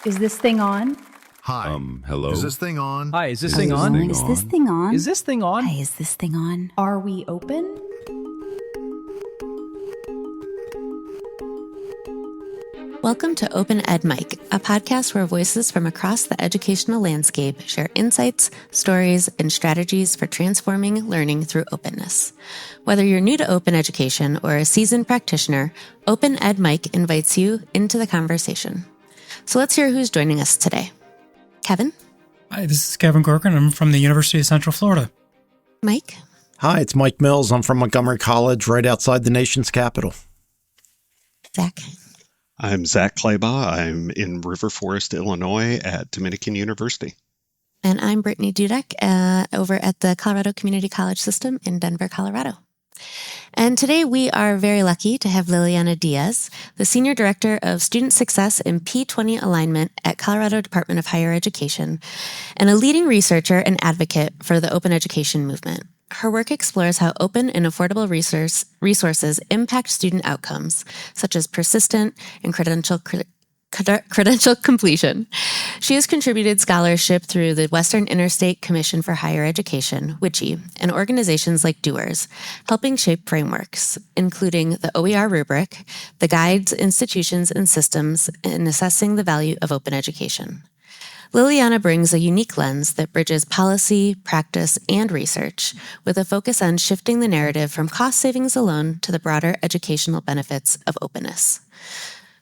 Is this thing on? Hi. Hello? Is this thing on? Hi, is this thing on? Is this thing on? Is this thing on? Hi, is this thing on? Are we open? Welcome to Open Ed Mic, a podcast where voices from across the educational landscape share insights, stories, and strategies for transforming learning through openness. Whether you're new to open education or a seasoned practitioner, Open Ed Mic invites you into the conversation. So let's hear who's joining us today. Kevin? Hi, this is Kevin Corcoran. I'm from the University of Central Florida. Mike? Hi, it's Mike Mills. I'm from Montgomery College, right outside the nation's capital. Zach? I'm Zach Claybaugh. I'm in River Forest, Illinois at Dominican University. And I'm Brittany Dudek over at the Colorado Community College System in Denver, Colorado. And today we are very lucky to have Liliana Diaz, the Senior Director of Student Success and P20 Alignment at Colorado Department of Higher Education, and a leading researcher and advocate for the open education movement. Her work explores how open and affordable resources impact student outcomes, such as persistent and credential completion. She has contributed scholarship through the Western Interstate Commission for Higher Education, WICHE, and organizations like Doers, helping shape frameworks, including the OER rubric, the guides, institutions, and systems in assessing the value of open education. Liliana brings a unique lens that bridges policy, practice, and research with a focus on shifting the narrative from cost savings alone to the broader educational benefits of openness.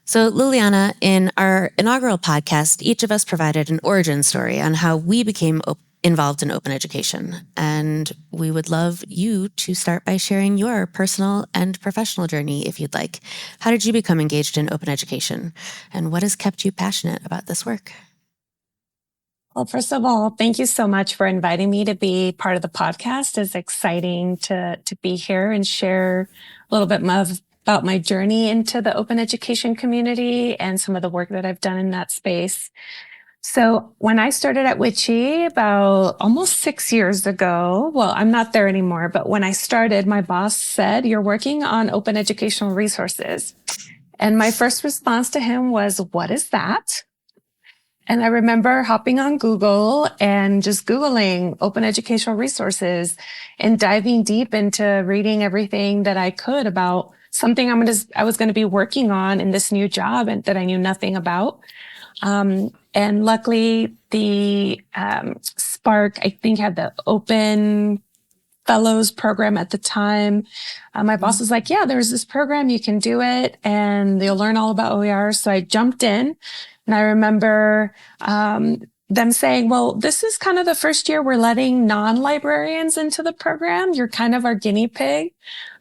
So, Liliana, in our inaugural podcast, each of us provided an origin story on how we became involved in open education. And we would love you to start by sharing your personal and professional journey, if you'd like. How did you become engaged in open education? And what has kept you passionate about this work? Well, first of all, thank you so much for inviting me to be part of the podcast. It's exciting to be here and share a little bit about my journey into the open education community and some of the work that I've done in that space. So when I started at WICHE about almost 6 years ago, well, I'm not there anymore, but when I started, my boss said, "You're working on open educational resources." And my first response to him was, "What is that?" And I remember hopping on Google and just Googling open educational resources and diving deep into reading everything that I could about something I was going to be working on in this new job and that I knew nothing about. And luckily the Spark, I think, had the Open Fellows program at the time. My boss was like, "Yeah, there's this program, you can do it and you'll learn all about OER." So I jumped in. And I remember them saying, "Well, this is kind of the first year we're letting non-librarians into the program. You're kind of our guinea pig."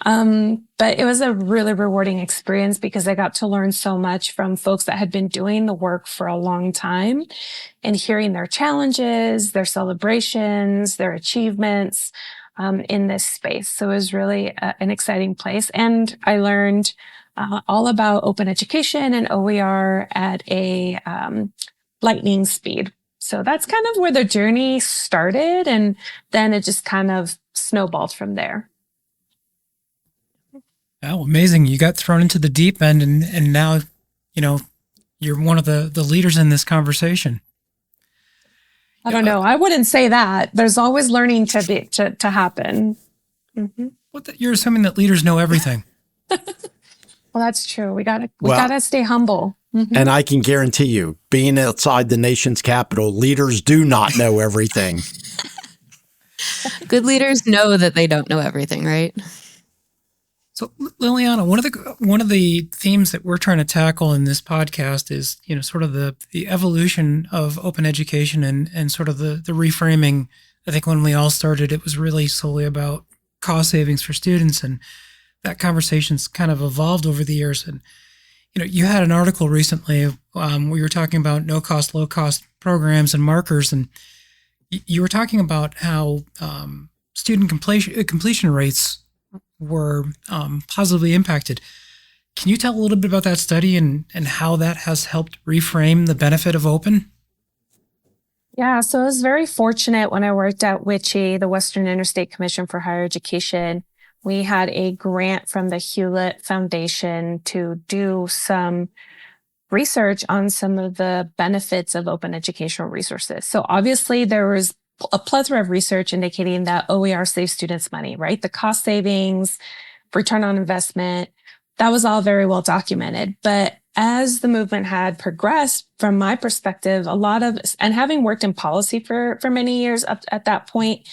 But it was a really rewarding experience because I got to learn so much from folks that had been doing the work for a long time and hearing their challenges, their celebrations, their achievements in this space. So it was really an exciting place. And I learned all about open education and OER at a lightning speed. So that's kind of where the journey started, and then it just kind of snowballed from there. Oh, amazing. You got thrown into the deep end and now, you're one of the leaders in this conversation. I don't know. I wouldn't say that. There's always learning to happen. Mm-hmm. You're assuming that leaders know everything. Well, that's true. We gotta stay humble. Mm-hmm. And I can guarantee you, being outside the nation's capital, leaders do not know everything. Good leaders know that they don't know everything, right? So, Liliana, one of the themes that we're trying to tackle in this podcast is, sort of the evolution of open education and sort of the reframing. I think when we all started, it was really solely about cost savings for students, and that conversation's kind of evolved over the years. And, you had an article recently where you were talking about no-cost, low-cost programs and markers, and you were talking about how student completion rates were positively impacted. Can you tell a little bit about that study and how that has helped reframe the benefit of open? Yeah, so I was very fortunate when I worked at WICHE, the Western Interstate Commission for Higher Education. We had a grant from the Hewlett Foundation to do some research on some of the benefits of open educational resources. So obviously there was a plethora of research indicating that OER saves students money, right? The cost savings, return on investment, that was all very well documented. But as the movement had progressed, from my perspective, and having worked in policy for many years up at that point,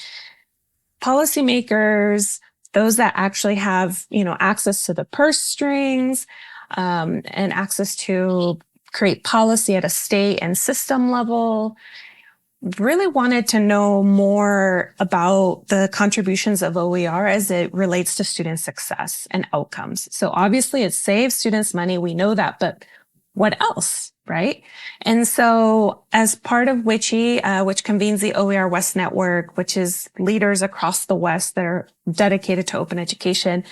policymakers, those that actually have, access to the purse strings, and access to create policy at a state and system level, really wanted to know more about the contributions of OER as it relates to student success and outcomes. So obviously it saves students money. We know that, but what else, right? And so as part of WICHE, which convenes the OER West Network, which is leaders across the West that are dedicated to open education,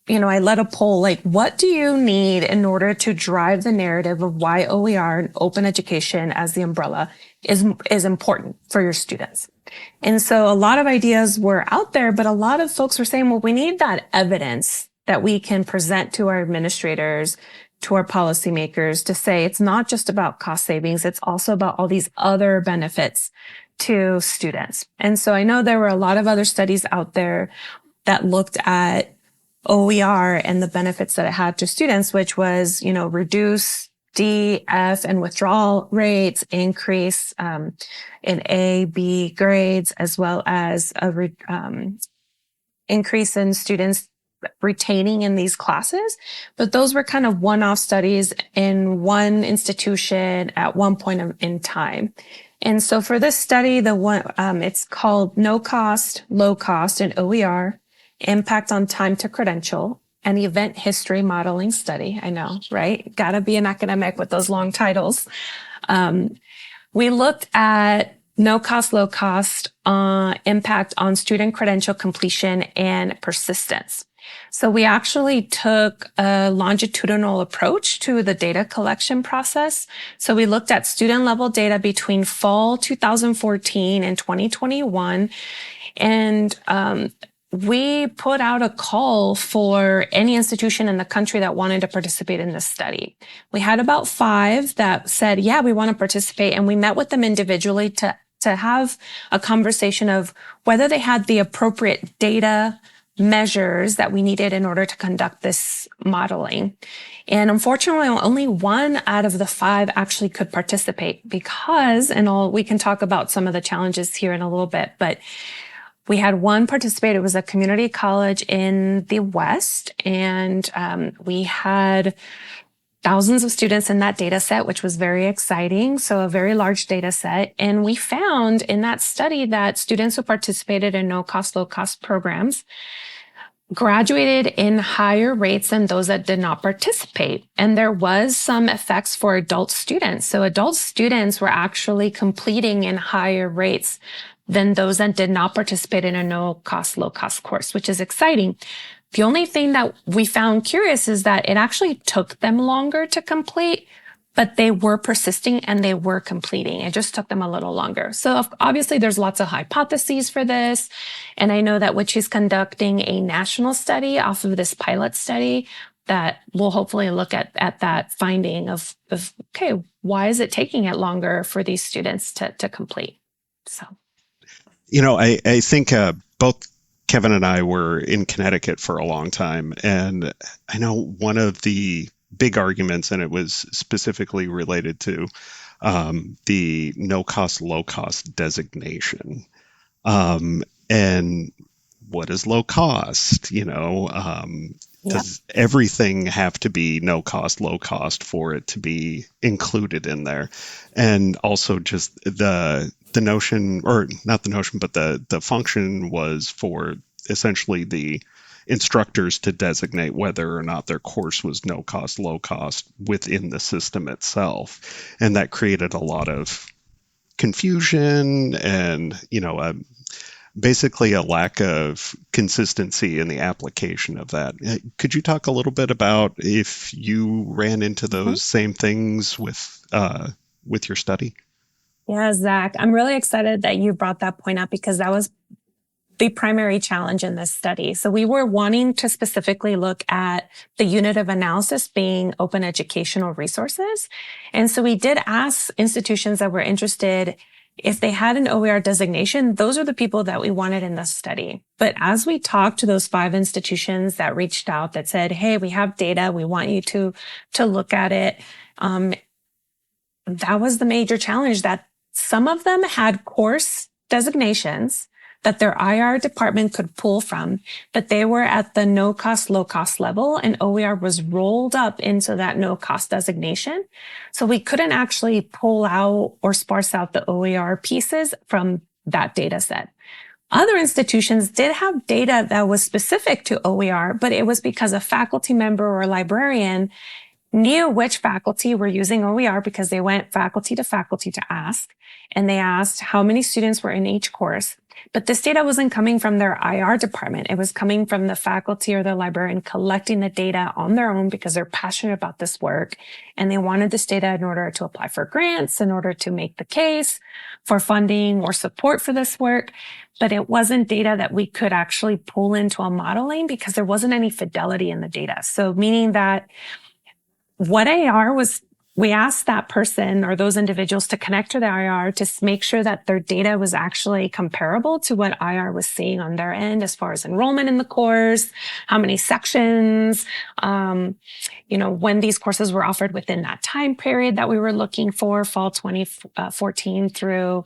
I led a poll, like, what do you need in order to drive the narrative of why OER and open education as the umbrella is important for your students? And so a lot of ideas were out there, but a lot of folks were saying, well, we need that evidence that we can present to our administrators, to our policymakers to say it's not just about cost savings, it's also about all these other benefits to students. And so I know there were a lot of other studies out there that looked at OER and the benefits that it had to students, which was, reduce D, F, and withdrawal rates, increase in A, B grades, as well as increase in students retaining in these classes. But those were kind of one-off studies in one institution at one point in time. And so for this study, it's called No Cost, Low Cost in OER, Impact on Time to Credential, an Event History Modeling Study. I know, right? Gotta be an academic with those long titles. We looked at no cost, low cost impact on student credential completion and persistence. So we actually took a longitudinal approach to the data collection process. So we looked at student level data between fall 2014 and 2021. And we put out a call for any institution in the country that wanted to participate in this study. We had about 5 that said, yeah, we want to participate. And we met with them individually to have a conversation of whether they had the appropriate data measures that we needed in order to conduct this modeling. And unfortunately, only 1 out of the 5 actually could participate because, we can talk about some of the challenges here in a little bit, but we had 1 participate. It was a community college in the West, and we had thousands of students in that data set, which was very exciting. So a very large data set. And we found in that study that students who participated in no cost, low cost programs graduated in higher rates than those that did not participate. And there was some effects for adult students. So adult students were actually completing in higher rates than those that did not participate in a no cost, low cost course, which is exciting. The only thing that we found curious is that it actually took them longer to complete, but they were persisting and they were completing. It just took them a little longer. So obviously there's lots of hypotheses for this. And I know that WICHE is conducting a national study off of this pilot study that will hopefully look at that finding of, okay, why is it taking it longer for these students to complete? So, I think both Kevin and I were in Connecticut for a long time, and I know one of the big arguments, and it was specifically related to the no cost, low cost designation. And what is low cost? Does everything have to be no cost, low cost for it to be included in there? And also just the notion, or not the notion, but the function was for essentially the instructors to designate whether or not their course was no cost, low cost within the system itself. And that created a lot of confusion and, basically a lack of consistency in the application of that. Could you talk a little bit about if you ran into those same things with your study? Yeah, Zach, I'm really excited that you brought that point up because that was the primary challenge in this study. So we were wanting to specifically look at the unit of analysis being open educational resources. And so we did ask institutions that were interested if they had an OER designation, those are the people that we wanted in this study. But as we talked to those 5 institutions that reached out that said, hey, we have data, we want you to look at it, that was the major challenge, that some of them had course designations that their IR department could pull from, but they were at the no cost, low cost level, and OER was rolled up into that no cost designation. So we couldn't actually pull out or sparse out the OER pieces from that data set. Other institutions did have data that was specific to OER, but it was because a faculty member or a librarian knew which faculty were using OER because they went faculty to ask, and they asked how many students were in each course. But this data wasn't coming from their IR department. It was coming from the faculty or the librarian collecting the data on their own because they're passionate about this work. And they wanted this data in order to apply for grants, in order to make the case for funding or support for this work. But it wasn't data that we could actually pull into a modeling because there wasn't any fidelity in the data. So meaning that what AR was, we asked that person or those individuals to connect to the IR to make sure that their data was actually comparable to what IR was seeing on their end as far as enrollment in the course, how many sections, when these courses were offered within that time period that we were looking for, fall 2014 through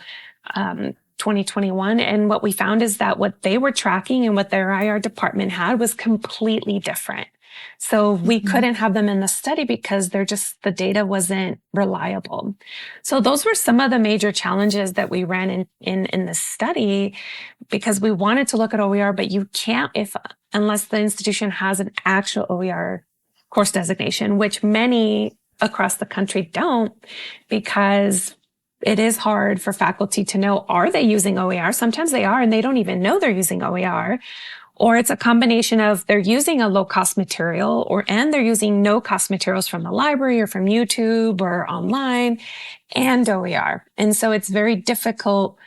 2021. And what we found is that what they were tracking and what their IR department had was completely different. So we couldn't have them in the study because the data wasn't reliable. So those were some of the major challenges that we ran in this study, because we wanted to look at OER, but you can't unless the institution has an actual OER course designation, which many across the country don't, because it is hard for faculty to know, are they using OER? Sometimes they are, and they don't even know they're using OER. Or it's a combination of they're using a low-cost material and they're using no-cost materials from the library or from YouTube or online and OER. And so it's very difficult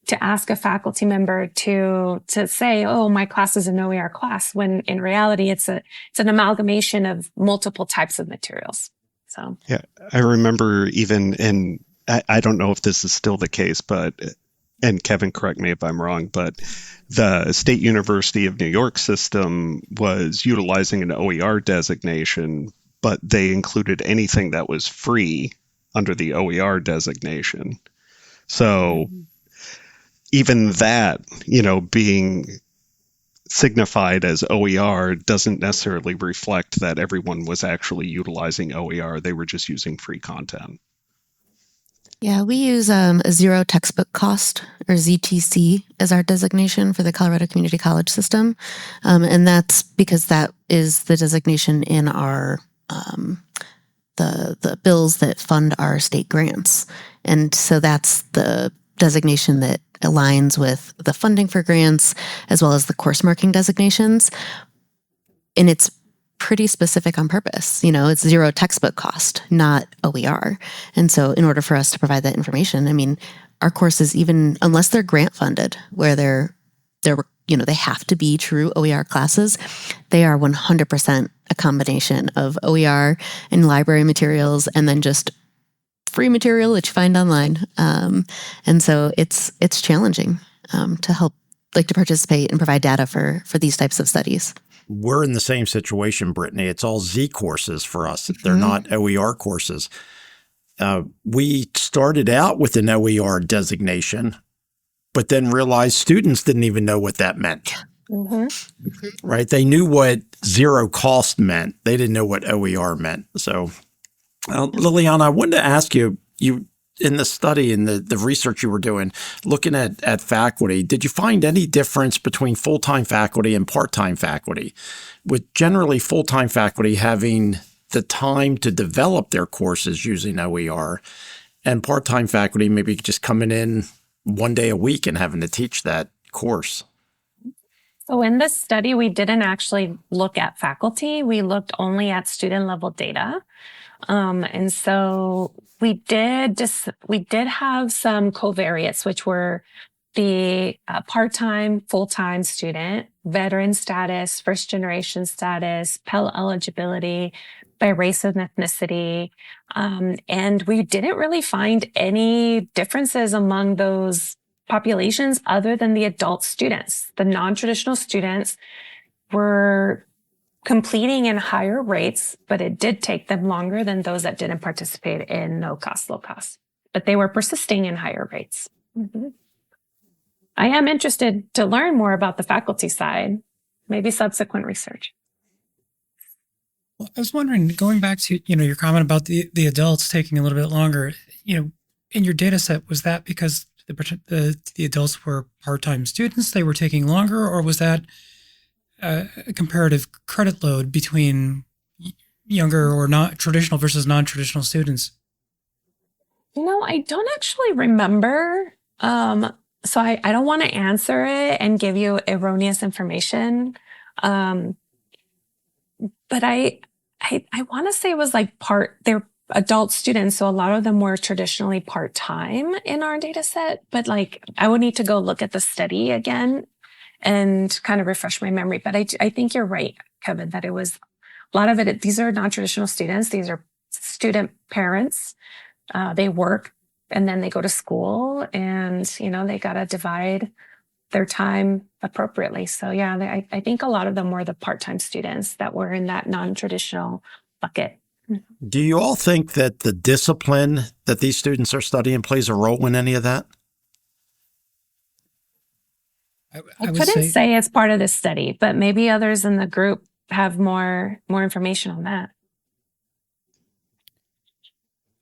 to ask a faculty member to say, oh, my class is an OER class, when in reality it's an amalgamation of multiple types of materials. So yeah, I remember even I don't know if this is still the case, but and Kevin, correct me if I'm wrong, but the State University of New York system was utilizing an OER designation, but they included anything that was free under the OER designation. So even that, being signified as OER doesn't necessarily reflect that everyone was actually utilizing OER. They were just using free content. Yeah, we use a zero textbook cost, or ZTC, as our designation for the Colorado Community College system. And that's because that is the designation in our the bills that fund our state grants. And so that's the designation that aligns with the funding for grants as well as the course marking designations. And it's pretty specific on purpose. It's zero textbook cost, not OER. And so in order for us to provide that information, our courses, even unless they're grant funded, where they have to be true OER classes, they are 100% a combination of OER and library materials and then just free material that you find online. And so it's challenging to help, to participate and provide data for these types of studies. We're in the same situation, Brittany. It's all Z courses for us. They're not OER courses. We started out with an OER designation, but then realized students didn't even know what that meant. Right? They knew what zero cost meant. They didn't know what OER meant. So, Liliana, I wanted to ask you in the study and the research you were doing, looking at faculty, did you find any difference between full-time faculty and part-time faculty? With generally full-time faculty having the time to develop their courses using OER, and part-time faculty maybe just coming in one day a week and having to teach that course? So in this study, we didn't actually look at faculty. We looked only at student level data. And so we did have some covariates, which were the part-time, full-time student, veteran status, first-generation status, Pell eligibility, by race and ethnicity. And we didn't really find any differences among those populations other than the adult students. The non-traditional students were completing in higher rates, but it did take them longer than those that didn't participate in no cost, low cost. But they were persisting in higher rates. Mm-hmm. I am interested to learn more about the faculty side, maybe subsequent research. Well, I was wondering, going back to your comment about the adults taking a little bit longer, in your data set, was that because the adults were part-time students, they were taking longer, or was that a comparative credit load between younger or not traditional versus non-traditional students? I don't actually remember. So I don't want to answer it and give you erroneous information. But I want to say it was like they're adult students. So a lot of them were traditionally part-time in our data set, but I would need to go look at the study again and kind of refresh my memory. But I think you're right, Kevin, that it was a lot of it. These are non-traditional students. These are student parents. They work and then they go to school, and, they got to divide their time appropriately. So yeah, I think a lot of them were the part-time students that were in that non-traditional bucket. Do you all think that the discipline that these students are studying plays a role in any of that? I couldn't say it's part of this study, but maybe others in the group have more information on that.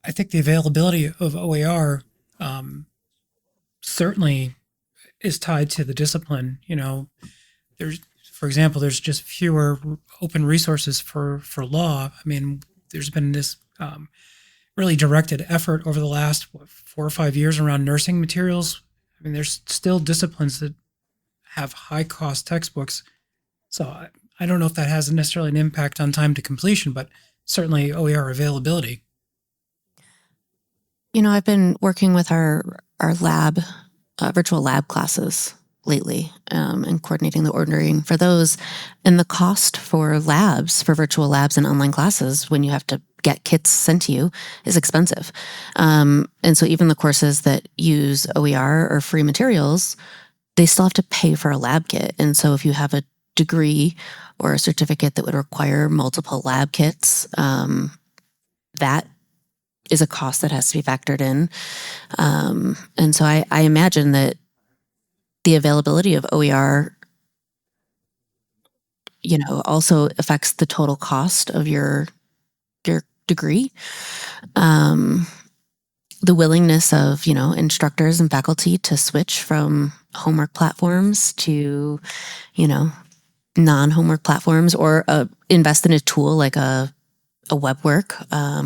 I think the availability of OER certainly is tied to the discipline. For example, there's just fewer open resources for law. I mean, there's been this really directed effort over the last 4 or 5 years around nursing materials. I mean, there's still disciplines that have high cost textbooks. So I don't know if that has necessarily an impact on time to completion, but certainly OER availability. I've been working with our lab, virtual lab classes lately, and coordinating the ordering for those. And the cost for virtual labs and online classes, when you have to get kits sent to you, is expensive. And so even the courses that use OER or free materials, they still have to pay for a lab kit. And so if you have a degree or a certificate that would require multiple lab kits, that is a cost that has to be factored in. And so I imagine that the availability of OER, also affects the total cost of your degree. The willingness of, instructors and faculty to switch from homework platforms to, non-homework platforms, or invest in a tool like a WebWork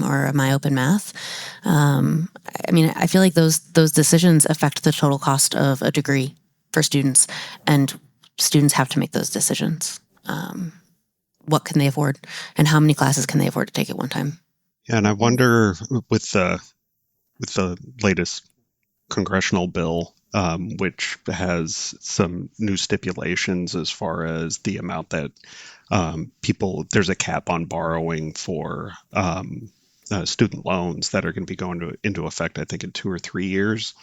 or a MyOpenMath. I feel like those decisions affect the total cost of a degree for students, and students have to make those decisions. What can they afford, and how many classes can they afford to take at one time? Yeah, and I wonder with the latest congressional bill, which has some new stipulations as far as the amount that there's a cap on borrowing for student loans that are going to be going into effect, I think, in 2 or 3 years.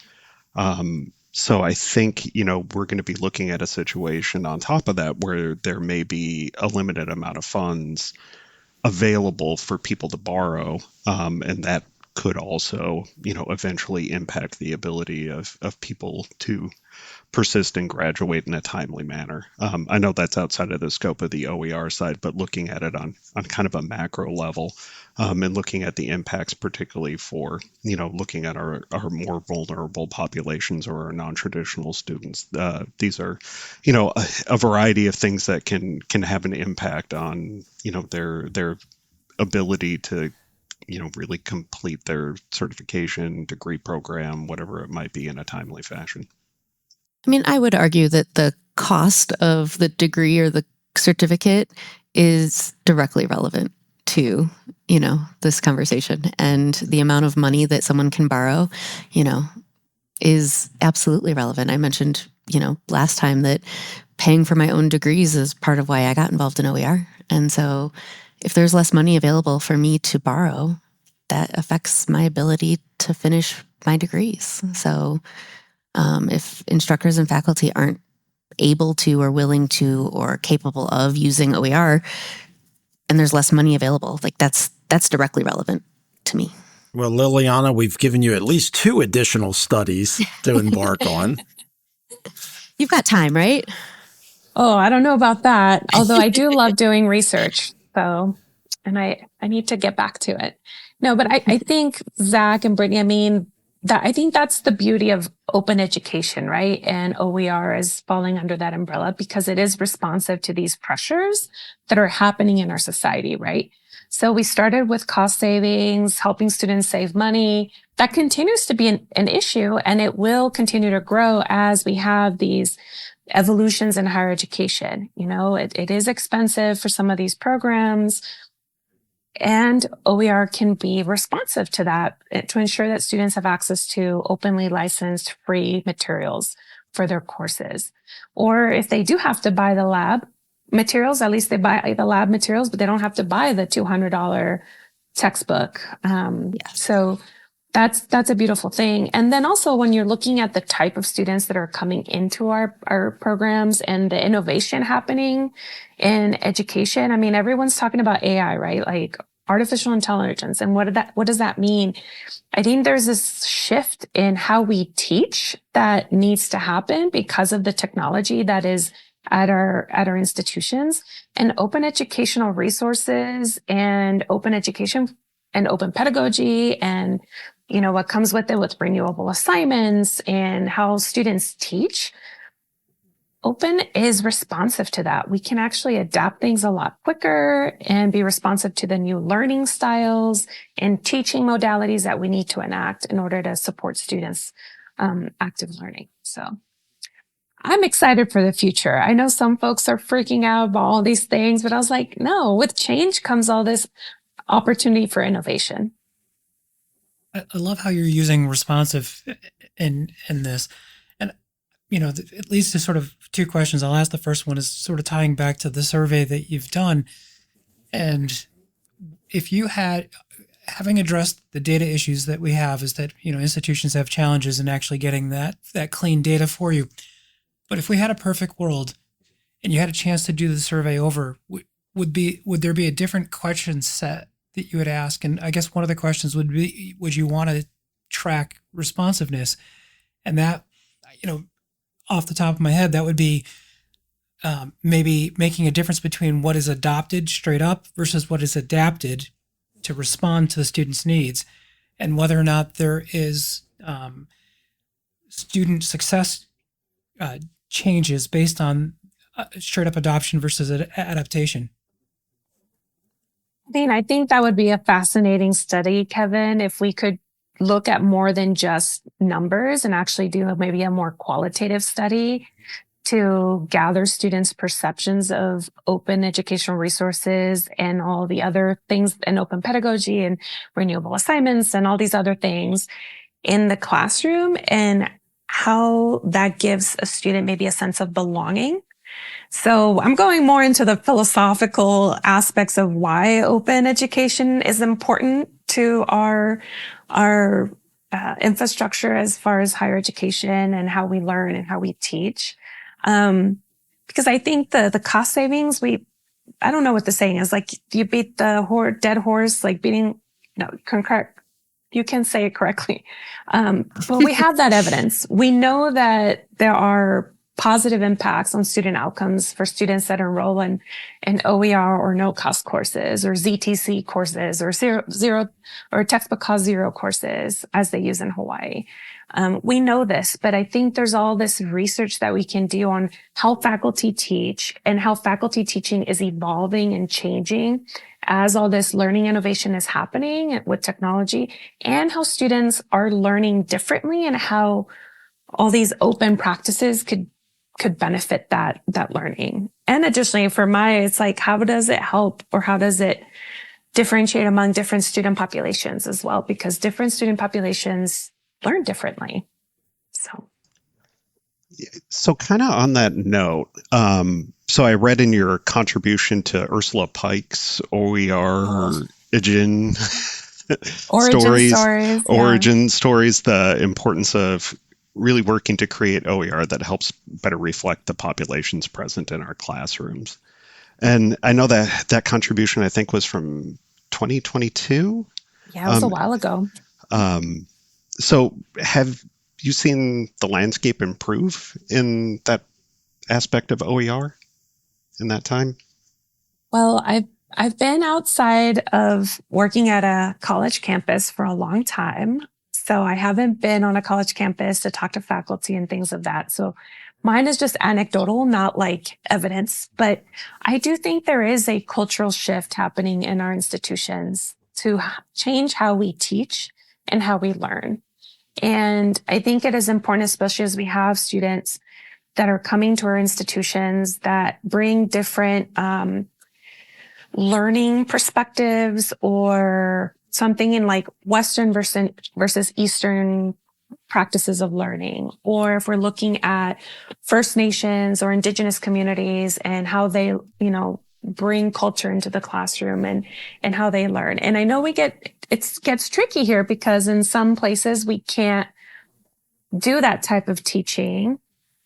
So I think, we're going to be looking at a situation on top of that where there may be a limited amount of funds available for people to borrow, and that could also, eventually impact the ability of people to persist and graduate in a timely manner. I know that's outside of the scope of the OER side, but looking at it on kind of a macro level, and looking at the impacts, particularly for, looking at our more vulnerable populations or our non-traditional students. These are, a variety of things that can have an impact on, their ability to, really complete their certification, degree program, whatever it might be, in a timely fashion. I would argue that the cost of the degree or the certificate is directly relevant to, this conversation, and the amount of money that someone can borrow, is absolutely relevant. I mentioned, last time that paying for my own degrees is part of why I got involved in OER. And so if there's less money available for me to borrow, that affects my ability to finish my degrees. So if instructors and faculty aren't able to or willing to or capable of using OER and there's less money available, like that's directly relevant to me. Well, Liliana, we've given you at least 2 additional studies to embark on. You've got time, right? Oh, I don't know about that. Although I do love doing research. So, and I need to get back to it. No, but I think Zach and Brittany, I think that's the beauty of open education, right? And OER is falling under that umbrella because it is responsive to these pressures that are happening in our society, right? So we started with cost savings, helping students save money. That continues to be an issue, and it will continue to grow as we have these evolutions in higher education. It is expensive for some of these programs, and OER can be responsive to that to ensure that students have access to openly licensed free materials for their courses. Or if they do have to buy the lab materials, at least they buy the lab materials, but they don't have to buy the $200 textbook. Yes. So that's a beautiful thing. And then also when you're looking at the type of students that are coming into our programs and the innovation happening in education, everyone's talking about AI, right? Like artificial intelligence. And what does that mean? I think there's this shift in how we teach that needs to happen because of the technology that is at our institutions, and open educational resources and open education and open pedagogy and what comes with it with renewable assignments and how students teach. Open is responsive to that. We can actually adapt things a lot quicker and be responsive to the new learning styles and teaching modalities that we need to enact in order to support students' active learning. So I'm excited for the future. I know some folks are freaking out about all these things, but I was like, no, with change comes all this opportunity for innovation. I love how you're using responsive in this. And, it leads to sort of 2 questions. I'll ask the first one is sort of tying back to the survey that you've done. And if you having addressed the data issues that we have is that, institutions have challenges in actually getting that clean data for you. But if we had a perfect world and you had a chance to do the survey over, would there be a different question set that you would ask? And I guess one of the questions would be, would you want to track responsiveness? And that, off the top of my head, that would be maybe making a difference between what is adopted straight up versus what is adapted to respond to the student's needs, and whether or not there is student success changes based on straight up adoption versus adaptation. I think that would be a fascinating study, Kevin, if we could look at more than just numbers and actually do maybe a more qualitative study to gather students' perceptions of open educational resources and all the other things and open pedagogy and renewable assignments and all these other things in the classroom, and how that gives a student maybe a sense of belonging. So I'm going more into the philosophical aspects of why open education is important to our infrastructure as far as higher education and how we learn and how we teach. Because I think the cost savings, I don't know what the saying is, like you beat the dead horse, like you can say it correctly. But we have that evidence. We know that there are positive impacts on student outcomes for students that enroll in OER or no cost courses or ZTC courses or zero or textbook cost zero courses as they use in Hawaii. We know this, but I think there's all this research that we can do on how faculty teach and how faculty teaching is evolving and changing as all this learning innovation is happening with technology, and how students are learning differently and how all these open practices could benefit that learning. And additionally, it's like, how does it help or how does it differentiate among different student populations as well? Because different student populations learn differently. So kind of on that note, so I read in your contribution to Ursula Pike's OER Origin origin stories, the importance of really working to create OER that helps better reflect the populations present in our classrooms. And I know that contribution, I think, was from 2022. Yeah, it was a while ago. So have you seen the landscape improve in that aspect of OER in that time? Well, I've been outside of working at a college campus for a long time. So I haven't been on a college campus to talk to faculty and things of that. So mine is just anecdotal, not like evidence. But I do think there is a cultural shift happening in our institutions to change how we teach and how we learn. And I think it is important, especially as we have students that are coming to our institutions that bring different learning perspectives or something in like Western versus Eastern practices of learning. Or if we're looking at First Nations or Indigenous communities and how they, bring culture into the classroom and how they learn. And I know it gets tricky here because in some places we can't do that type of teaching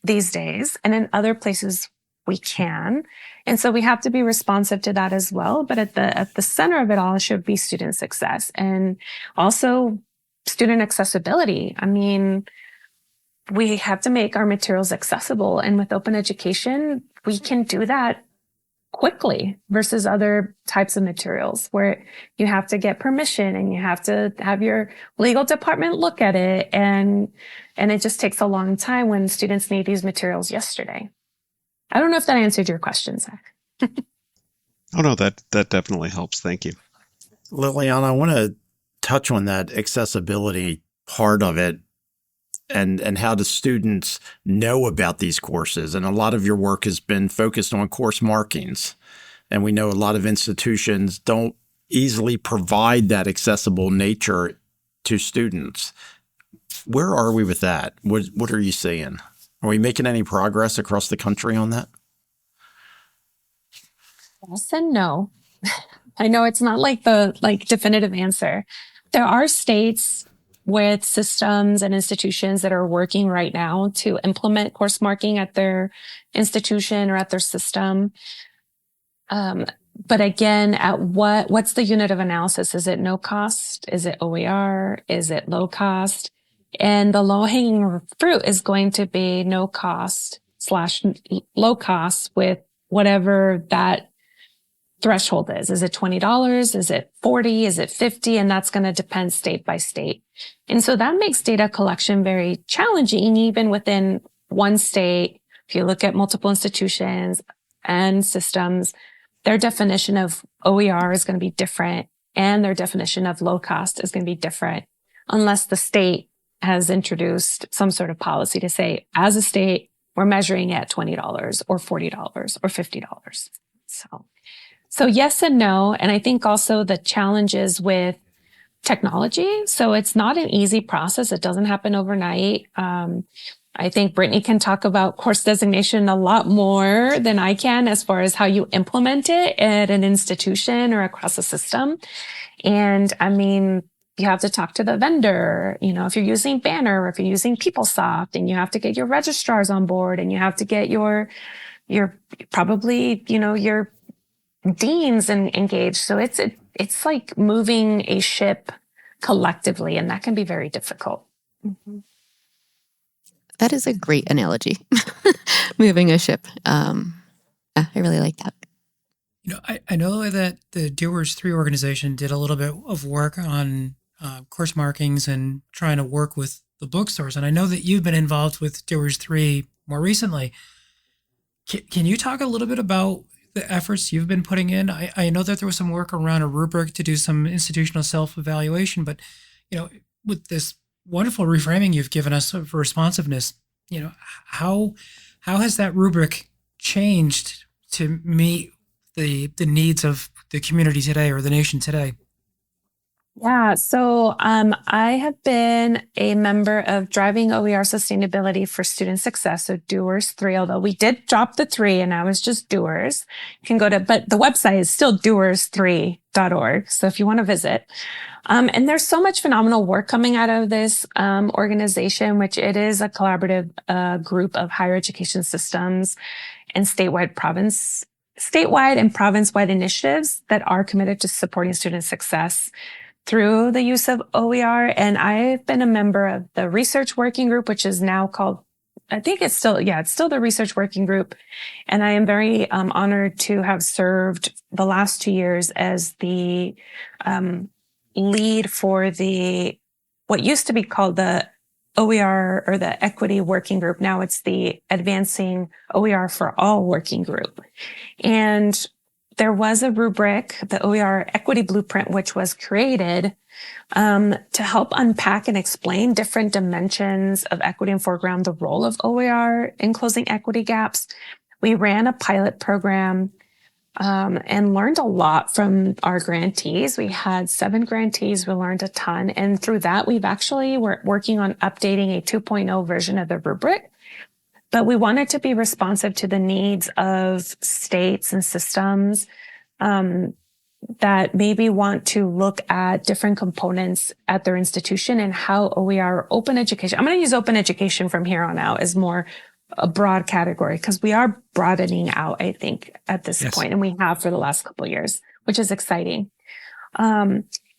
these days. And in other places we can. And so we have to be responsive to that as well. But at the center of it all should be student success and also student accessibility. I mean, we have to make our materials accessible. And with open education, we can do that quickly versus other types of materials where you have to get permission and you have to have your legal department look at it. And it just takes a long time when students need these materials yesterday. I don't know if that answered your question, Zach. Oh, no, that definitely helps. Thank you. Liliana, I want to touch on that accessibility part of it and how do students know about these courses. And a lot of your work has been focused on course markings. And we know a lot of institutions don't easily provide that accessible nature to students. Where are we with that? What are you seeing? Are we making any progress across the country on that? Yes and no. I know it's not like the definitive answer. There are states with systems and institutions that are working right now to implement course marking at their institution or at their system. But again, at what's the unit of analysis? Is it no cost? Is it OER? Is it low cost? And the low hanging fruit is going to be no cost / low cost with whatever that threshold is. Is it $20? Is it $40? Is it $50? And that's going to depend state by state. And so that makes data collection very challenging, even within one state. If you look at multiple institutions and systems, their definition of OER is going to be different and their definition of low cost is going to be different unless the state has introduced some sort of policy to say, as a state, we're measuring at $20 or $40 or $50. So yes and no. And I think also the challenges with technology. So it's not an easy process. It doesn't happen overnight. I think Brittany can talk about course designation a lot more than I can as far as how you implement it at an institution or across a system. And I mean, you have to talk to the vendor, if you're using Banner or if you're using PeopleSoft, and you have to get your registrars on board and you have to get your probably, your deans engaged. So it's like moving a ship collectively, and that can be very difficult. Mm-hmm. That is a great analogy. Moving a ship. I really like that. I know that the Doers 3 organization did a little bit of work on course markings and trying to work with the bookstores. And I know that you've been involved with Doers 3 more recently. Can you talk a little bit about the efforts you've been putting in? I know that there was some work around a rubric to do some institutional self-evaluation, but, with this wonderful reframing you've given us for responsiveness, how has that rubric changed to meet the needs of the community today or the nation today? Yeah, so I have been a member of Driving OER Sustainability for Student Success, so Doers 3, although we did drop the 3 and now it's just Doers. You can go to, but the website is still doers3.org. So if you want to visit. And there's so much phenomenal work coming out of this organization, which it is a collaborative group of higher education systems and statewide and province-wide initiatives that are committed to supporting student success through the use of OER. And I've been a member of the research working group, which is now called, I think it's still the research working group. And I am very honored to have served the last 2 years as the lead for what used to be called the OER or the Equity Working Group. Now it's the Advancing OER for All Working Group. And there was a rubric, the OER Equity Blueprint, which was created to help unpack and explain different dimensions of equity and foreground the role of OER in closing equity gaps. We ran a pilot program and learned a lot from our grantees. We had 7 grantees. We learned a ton. And through that, we're working on updating a 2.0 version of the rubric. But we wanted to be responsive to the needs of states and systems that maybe want to look at different components at their institution and how OER, open education. I'm going to use open education from here on out as more a broad category because we are broadening out, I think, at this point, and we have for the last couple of years, which is exciting.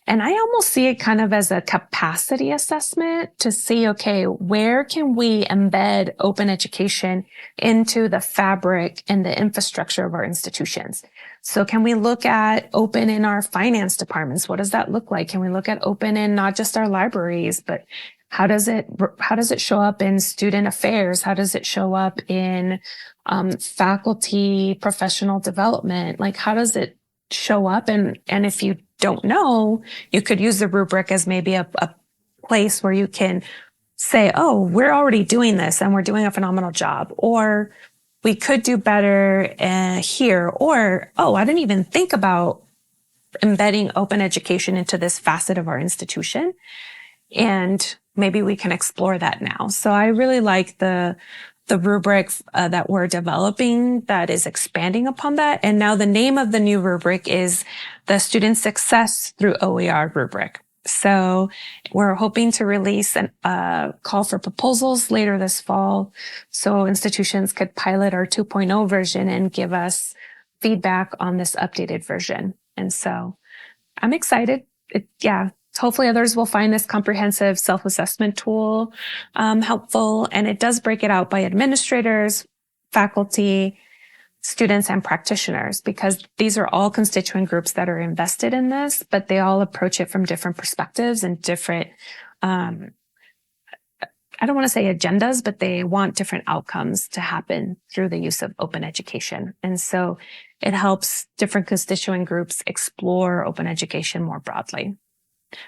And I almost see it kind of as a capacity assessment to see, okay, where can we embed open education into the fabric and the infrastructure of our institutions? So can we look at open in our finance departments? What does that look like? Can we look at open in not just our libraries, but how does it show up in student affairs? How does it show up in faculty professional development? Like, how does it show up? And if you don't know, you could use the rubric as maybe a place where you can say, oh, we're already doing this and we're doing a phenomenal job. Or we could do better here. Or, oh, I didn't even think about embedding open education into this facet of our institution. And maybe we can explore that now. So I really like the rubric that we're developing that is expanding upon that. And now the name of the new rubric is the Student Success through OER rubric. So we're hoping to release a call for proposals later this fall so institutions could pilot our 2.0 version and give us feedback on this updated version. And so I'm excited. Hopefully others will find this comprehensive self-assessment tool helpful. And it does break it out by administrators, faculty, students, and practitioners, because these are all constituent groups that are invested in this, but they all approach it from different perspectives and different, I don't want to say agendas, but they want different outcomes to happen through the use of open education. And so it helps different constituent groups explore open education more broadly.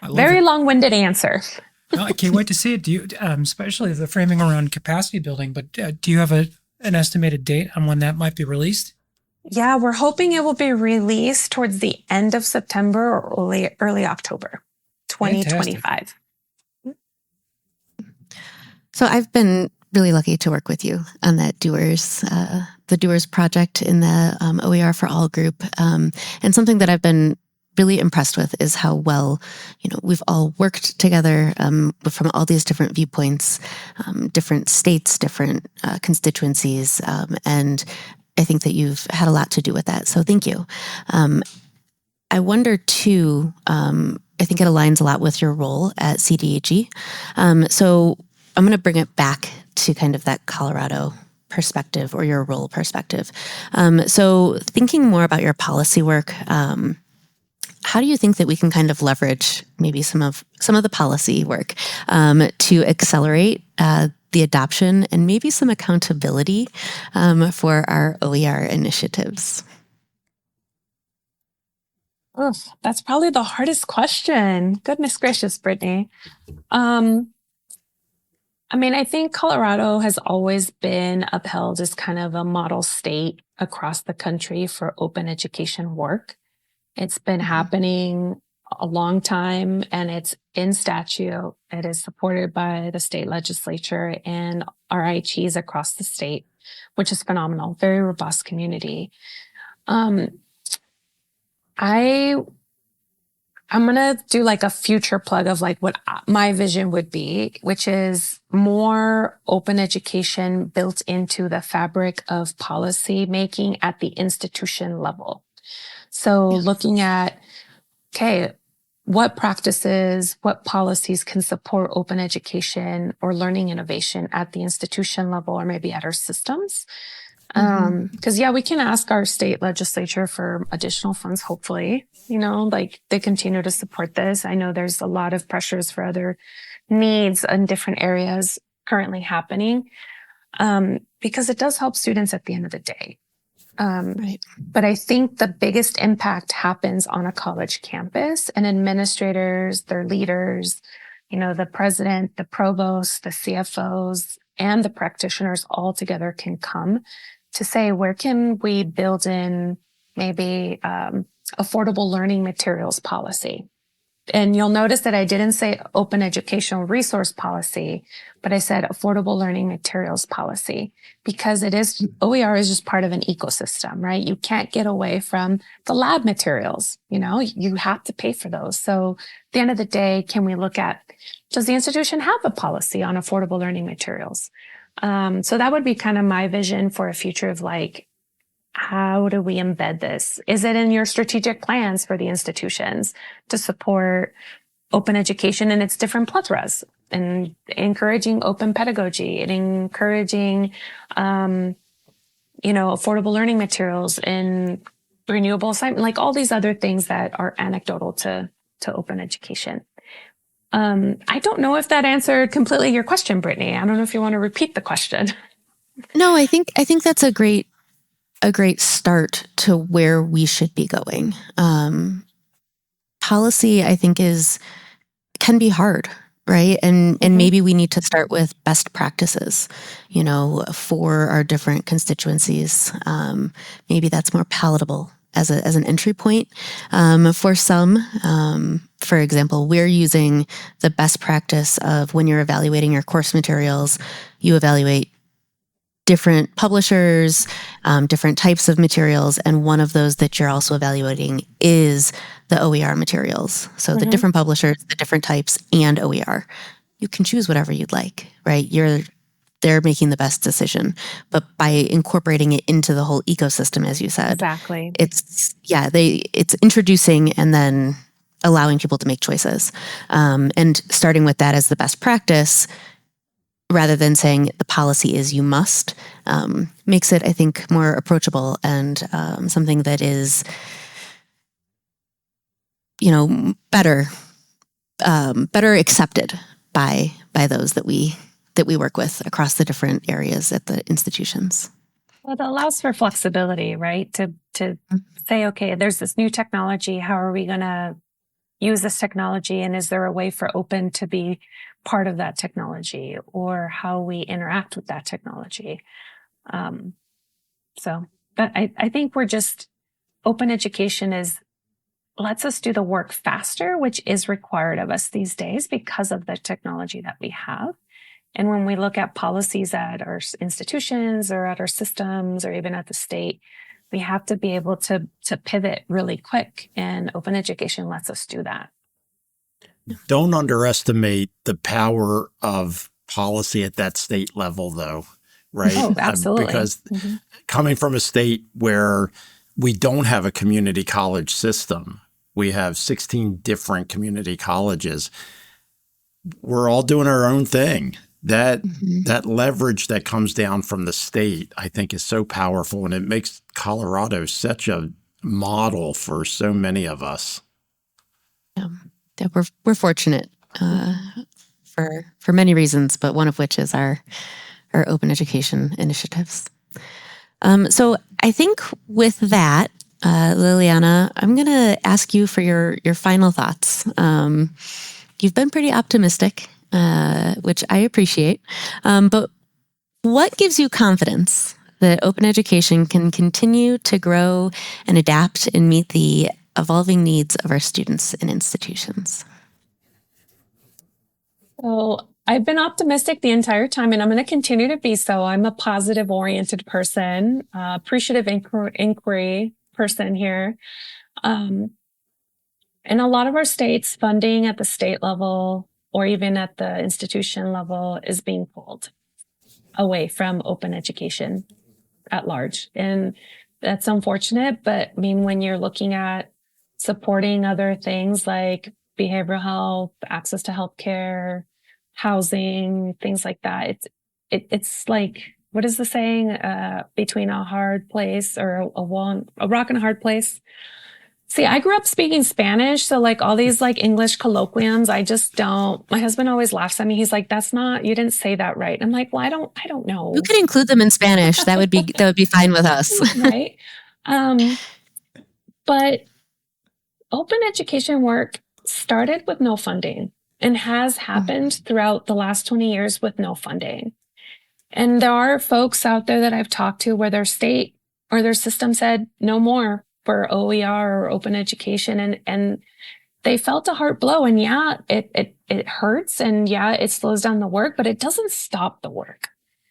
Very long-winded answer. No, I can't wait to see it. Do you, especially the framing around capacity building, but do you have an estimated date on when that might be released? Yeah, we're hoping it will be released towards the end of September or early October, 2025. Fantastic. So I've been really lucky to work with you on that the Doers project in the OER for All group. And something that I've been really impressed with is how well, we've all worked together from all these different viewpoints, different states, different constituencies. And I think that you've had a lot to do with that. So thank you. I wonder too, I think it aligns a lot with your role at CDHE. So I'm going to bring it back to kind of that Colorado perspective or your role perspective. So thinking more about your policy work, how do you think that we can kind of leverage maybe some of the policy work to accelerate the adoption and maybe some accountability for our OER initiatives? Oh, that's probably the hardest question. Goodness gracious, Brittany. I think Colorado has always been upheld as kind of a model state across the country for open education work. It's been happening a long time, and it's in statute. It is supported by the state legislature and RIHs across the state, which is phenomenal. Very robust community. I'm going to do like a future plug of like what my vision would be, which is more open education built into the fabric of policy making at the institution level. So looking at, okay, what practices, what policies can support open education or learning innovation at the institution level, or maybe at our systems. Because we can ask our state legislature for additional funds, hopefully, like they continue to support this. I know there's a lot of pressures for other needs in different areas currently happening, because it does help students at the end of the day. Right. But I think the biggest impact happens on a college campus, and administrators, their leaders, the president, the provost, the CFOs, and the practitioners all together can come to say, where can we build in maybe affordable learning materials policy? And you'll notice that I didn't say open educational resource policy, but I said affordable learning materials policy, because OER is just part of an ecosystem, right? You can't get away from the lab materials, you have to pay for those. So at the end of the day, can we look at, does the institution have a policy on affordable learning materials? So that would be kind of my vision for a future of like, how do we embed this? Is it in your strategic plans for the institutions to support open education in its different plethoras, and encouraging open pedagogy and encouraging, affordable learning materials and renewable assignment, like all these other things that are anecdotal to open education. I don't know if that answered completely your question, Brittany. I don't know if you want to repeat the question. No, I think that's a great start to where we should be going. Policy, I think, can be hard, right? And maybe we need to start with best practices, for our different constituencies. Maybe that's more palatable as an entry point. For some, for example, we're using the best practice of when you're evaluating your course materials, you evaluate different publishers, different types of materials, and one of those that you're also evaluating is the OER materials. So the different publishers, the different types, and OER. You can choose whatever you'd like, right? They're making the best decision, but by incorporating it into the whole ecosystem, as you said, Exactly. it's introducing and then allowing people to make choices, and starting with that as the best practice, rather than saying the policy is you must, makes it, I think, more approachable and something that is, better accepted by those that we work with across the different areas at the institutions. Well, it allows for flexibility, right? To say, okay, there's this new technology. How are we going to use this technology? And is there a way for open to be part of that technology, or how we interact with that technology? But I think open education lets us do the work faster, which is required of us these days because of the technology that we have. And when we look at policies at our institutions or at our systems or even at the state, we have to be able to pivot really quick, and open education lets us do that. Don't underestimate the power of policy at that state level, though, right? Oh, absolutely. Because coming from a state where we don't have a community college system, we have 16 different community colleges. We're all doing our own thing. That leverage that comes down from the state, I think, is so powerful, and it makes Colorado such a model for so many of us. Yeah, we're fortunate for many reasons, but one of which is our open education initiatives. So I think with that, Liliana, I'm going to ask you for your final thoughts. You've been pretty optimistic, which I appreciate. But what gives you confidence that open education can continue to grow and adapt and meet the evolving needs of our students and institutions? So I've been optimistic the entire time, and I'm going to continue to be so. I'm a positive oriented person, appreciative inquiry person here. In a lot of our states, funding at the state level or even at the institution level is being pulled away from open education at large. And that's unfortunate. But I mean, when you're looking at supporting other things like behavioral health, access to healthcare, housing, things like that, it's like, what is the saying? Between a hard place or a rock and a hard place. See, I grew up speaking Spanish, so like all these like English colloquiums, I just don't. My husband always laughs at me. He's like, "That's not. You didn't say that right." I'm like, "Well, I don't know." You could include them in Spanish. That would be fine with us. Right. But open education work started with no funding and has happened throughout the last 20 years with no funding. And there are folks out there that I've talked to where their state or their system said no more for OER or open education. And they felt a heart blow. And yeah, it hurts. And yeah, it slows down the work, but it doesn't stop the work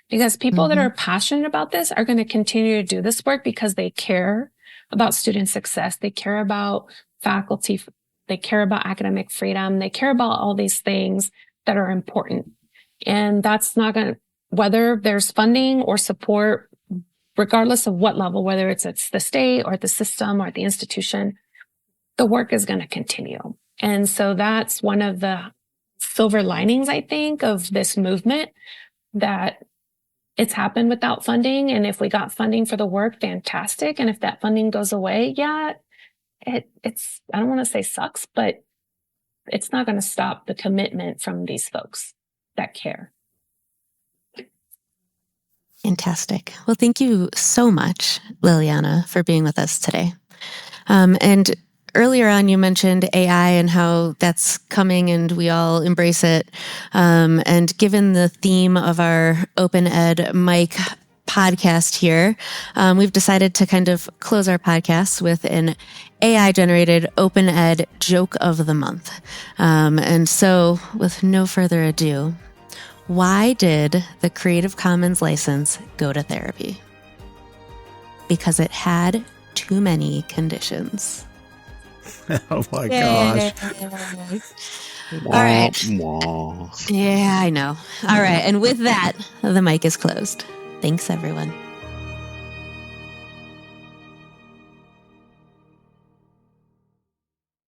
because people that are passionate about this are going to continue to do this work because they care about student success. They care about faculty. They care about academic freedom. They care about all these things that are important. And that's not going to, whether there's funding or support, regardless of what level, whether it's at the state or at the system or at the institution, the work is going to continue. And so that's one of the silver linings, I think, of this movement, that it's happened without funding. And if we got funding for the work, fantastic. And if that funding goes away, yeah, it's, I don't want to say sucks, but it's not going to stop the commitment from these folks that care. Fantastic. Well, thank you so much, Liliana, for being with us today. And earlier on, you mentioned AI and how that's coming and we all embrace it. And given the theme of our Open Ed Mic podcast here, we've decided to kind of close our podcast with an AI-generated Open Ed joke of the month. And so, with no further ado, why did the Creative Commons license go to therapy? Because it had too many conditions. Oh my gosh. All right. Yeah, I know. All right. And with that, the mic is closed. Thanks, everyone.